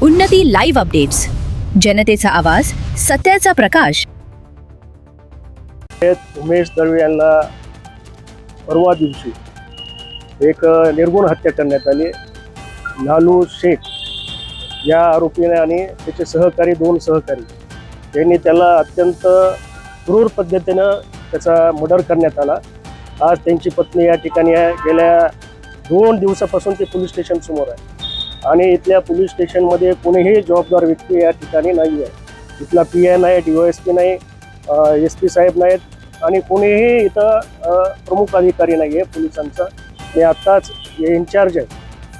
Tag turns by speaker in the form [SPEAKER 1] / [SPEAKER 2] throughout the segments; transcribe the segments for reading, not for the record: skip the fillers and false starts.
[SPEAKER 1] उन्नती live updates, जनतेचा आवाज, सत्याचा प्रकाश.
[SPEAKER 2] उमेश दळवे यांना परवा दिवशी एक निर्गुण हत्या करण्यात आली. लालू शेख या आरोपीने आणि त्याचे सहकारी, 2 सहकारी यांनी त्याला अत्यंत क्रूर पद्धतीनं त्याचा मर्डर करण्यात आला. आज त्यांची पत्नी या ठिकाणी आहे. गेल्या 2 दिवसापासून ते पोलीस स्टेशन समोर आहे आणि इथल्या पोलीस स्टेशनमध्ये कोणीही जबाबदार व्यक्ती या ठिकाणी नाही आहे. इथला PI नाही, DOSP नाही, SP साहेब नाहीत आणि कोणीही इथं प्रमुख अधिकारी नाही आहे पोलिसांचा. मी आत्ताच इन्चार्ज आहे,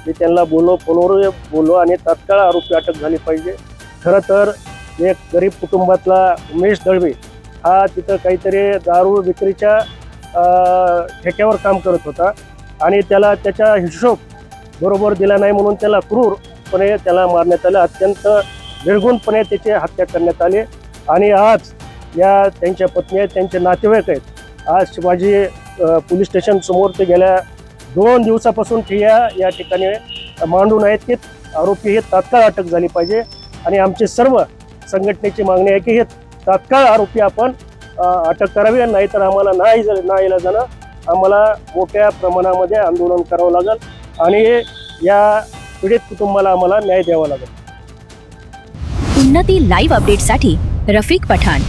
[SPEAKER 2] मी त्यांना फोनवर बोललो आणि तात्काळ आरोपी अटक झाली पाहिजे. खरं तर एक गरीब कुटुंबातला उमेश दळवे हा तिथं काहीतरी दारू विक्रीच्या ठेक्यावर काम करत होता आणि त्याला त्याचा हिशोब बरोबर दिला नाही म्हणून त्याला क्रूरपणे त्याला मारण्यात आलं. अत्यंत निर्गुणपणे त्याची हत्या करण्यात आली आणि आज या त्यांच्या पत्नी आहेत, त्यांचे नातेवाईक आहेत. आज शिवाजी पोलीस स्टेशन समोर ते गेल्या 2 दिवसापासून ते या ठिकाणी मांडून आहेत की आरोपी हे तात्काळ अटक झाली पाहिजे आणि आमची सर्व संघटनेची मागणी आहे की हे तात्काळ आरोपी आपण अटक करावी, नाहीतर आम्हाला नाही जाणं आम्हाला मोठ्या प्रमाणामध्ये आंदोलन करावं लागेल आणि या पीडित कुटुंबाला आम्हाला न्याय द्यावा लागेल.
[SPEAKER 1] उन्नती लाईव्ह अपडेट्ससाठी रफिक पठाण.